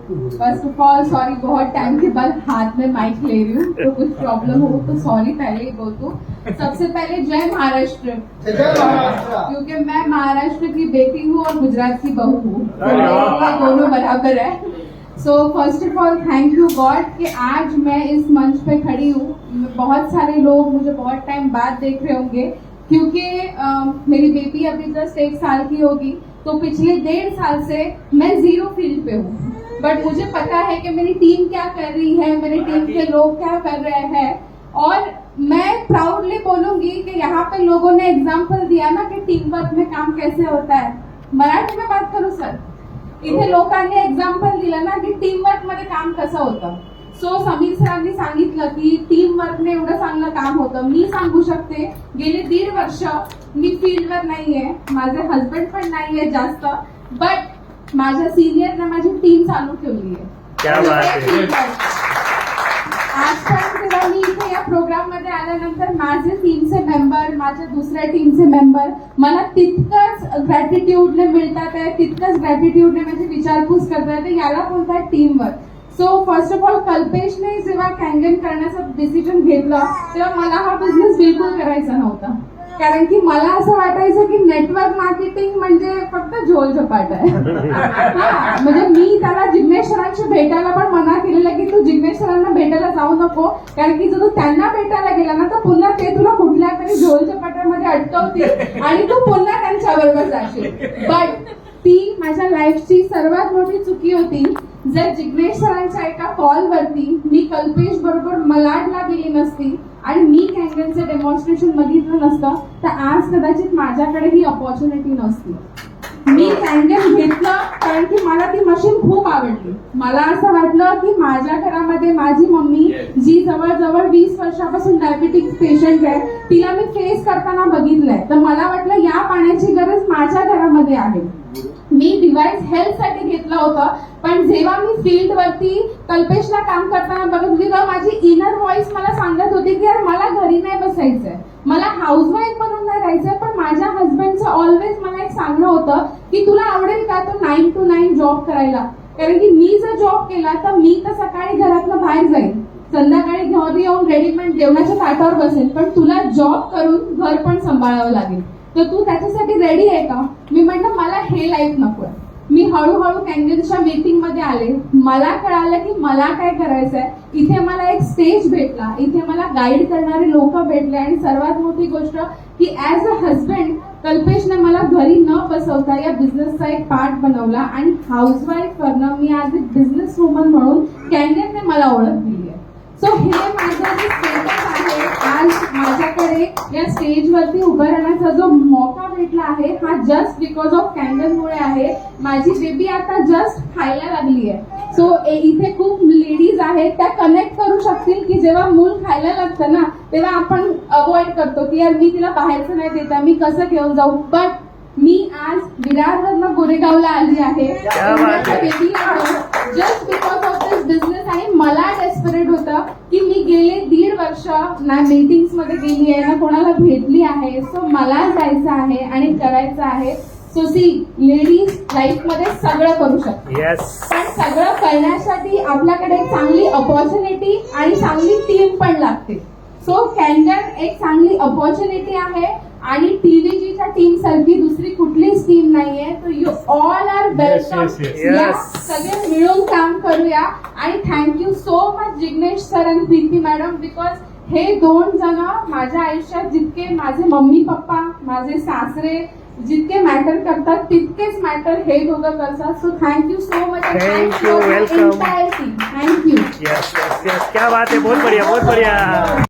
First of all sorry, बहुत time के बाद हाथ में माइक ले रही हूँ तो कुछ प्रॉब्लम हो तो सॉरी पहले ही बोल दूं। सबसे पहले जय महाराष्ट्र, क्योंकि मैं महाराष्ट्र की बेटी हूँ और गुजरात की बहू हूँ, तो मेरे लिए दोनों बराबर है। So first of all thank you God कि आज मैं इस मंच पे खड़ी हूँ। बहुत सारे लोग मुझे बहुत टाइम बाद देख रहे होंगे, क्योंकि मेरी बेटी अभी जस्ट 1 साल की होगी, तो पिछले 1.5 साल से मैं जीरो फील्ड पे हूँ। बट मुझे पता है कि मेरी टीम क्या कर रही है, मेरी टीम के लोग क्या कर रहे हैं, और मैं प्राउडली बोलूंगी कि यहाँ पे लोगों ने एग्जाम्पल दिया ना कि टीम वर्क में काम कैसे होता है। मराठी में बात करू सर, इथे लोकांनी एक्झाम्पल दिलं ना की टीम वर्क मध्ये काम कसं होतं। सो समीर सरांनी सांगितलं की टीम वर्कने एवढं चांगलं काम होतं। मी सांगू शकते, गेले 1.5 वर्ष मी फील्डवर नाहीये, माझे हस्बंड पण नाहीये जास्त, बट माझ्या सिनियरने माझी टीम चालू ठेवली आहे। क्या बात है। आजपर्यंत जेव्हा मी इथे या प्रोग्राम मध्ये आल्यानंतर माझे टीमचे मेंबर, माझ्या दुसऱ्या टीमचे मेंबर मला तितकंच ग्रॅटिट्यूडने मिळतात आहे, तितकंच ग्रॅटिट्यूडने माझी विचारपूस करतात आहे। याला बोलतात team work. So first of all कल्पेशने जेव्हा कॅन्गन करण्याचा डिसिजन घेतला तेव्हा मला हा बिझनेस बिलकुल करायचा नव्हता, कारण की मला असं वाटायचं की नेटवर्क मार्केटिंग म्हणजे फक्त झोलझपाट आहे। म्हणजे मी त्याला जिग्नेश सरांशी भेटायला पण मना केलेलं की तू जिग्नेश सरांना भेटायला जाऊ नको, कारण की जर तू त्यांना भेटायला गेला ना तर पुन्हा ते तुला कुठल्या तरी झोलझपाटामध्ये अटकवतील आणि तू पुन्हा त्यांच्याबरोबर जाशील। बट ती माझ्या लाईफची सर्वात मोठी चुकी होती। जर जिग्नेश सरांच्या एका कॉलवरती मी कल्पेश बरोबर मलाडला गेली नसती आणि मी कॅन्गनचं डेमॉन्स्ट्रेशन बघितलं नसतं तर आज कदाचित माझ्याकडे ही अपॉर्च्युनिटी नसती। मी कॅन्गन घेतलं कारण की मला ती मशीन खूप आवडली। मला असं वाटलं की माझ्या घरामध्ये माझी मम्मी, जी जवळजवळ 20 वर्षापासून डायबिटिक पेशंट आहे, तिला मी फेस करताना बघितलंय, तर मला वाटलं या पाण्याची गरज माझ्या घरामध्ये आहे। मी डिव्हाइस हेल्थ साठी घेतलं होतं, पण जेव्हा मी फील्ड वरती कल्पेशला काम करताना बघत होती तेव्हा माझी इनर व्हॉइस मला सांगत होती की यार मला घरी नाही बसायचंय, मला हाऊसवाईफ म्हणून नाही राहायचंय। पण माझ्या हस्बंडचं ऑलवेज मला एक सांगणं होतं की तुला आवडेल का तो 9 to 9 जॉब करायला, कारण की मी जर जॉब केला तर मी तर सकाळी घरातनं बाहेर जाईल, संध्याकाळी घरी येऊन रेडीमेड जेवणाच्या ताटावर बसेल, पण तुला जॉब करून घर पण सांभाळावं लागेल, तर तू त्याच्यासाठी रेडी आहे का? मी म्हटलं मला हे लाईफ नको आहे। मी हळूहळू कॅन्गनच्या मीटिंग मध्ये आले, मला कळालं की मला काय करायचंय। इथे मला एक स्टेज भेटला, इथे मला गाईड करणारे लोक भेटले, आणि सर्वात मोठी गोष्ट की ऍज अ हजबंड कल्पेशने मला घरी न बसवता या बिझनेसचा एक पार्ट बनवला, आणि हाऊसवाईफ करणं मी आज एक बिझनेस वुमन म्हणून कॅन्गनने मला ओळख दिली आहे। सो हे माझं जे स्टेटस आहे, आज माझ्याकडे या स्टेजवरती उभं राहण्याचा जो मौका भेटला आहे हा जस्ट बिकॉज ऑफ कॅन्गनमुळे आहे। माझी बेबी आता जस्ट खायला लागली आहे। सो इथे खूप लेडीज आहेत, त्या कनेक्ट करू शकतील की जेव्हा मूल खायला लागतं ना तेव्हा आपण अवॉइड करतो की यार मी तिला बाहेरचं नाही देता, मी कसं घेऊन जाऊ। बट मी आज विरारवरनं गोरेगावला आली आहे बेबीला just because of this business, आणि मला डेस्परेट होतं की मी गेले 1.5 वर्ष ना मीटिंग्स मध्ये गेली आहे ना कोणाला भेटली आहे। सो मला जायचं आहे आणि करायचं आहे। सो सी लेडीज लाईफ मध्ये सगळं करू शकते, पण सगळं करण्यासाठी आपल्याकडे एक चांगली अपॉर्च्युनिटी आणि चांगली टीम पण लागते। सो कॅन्गन एक चांगली अपॉर्च्युनिटी आहे, आणि टीव्हीजीच्या टीम सारखी दुसरी कुठलीच टीम नाहीये। तर यू ऑल आर वेलकम, सगळे मिळून काम करूया। आणि thank you so much Jignesh sir आणि प्रीती मॅडम, बिकॉज हे 2 जण माझ्या आयुष्यात जितके माझे मम्मी पप्पा, माझे सासरे जितके मॅटर करतात तितकेच मॅटर हे दोघं करतात। So thank you so much, thank you, welcome, thank you. Yes yes yes, क्या बात है, बहुत बढ़िया बहुत बढ़िया।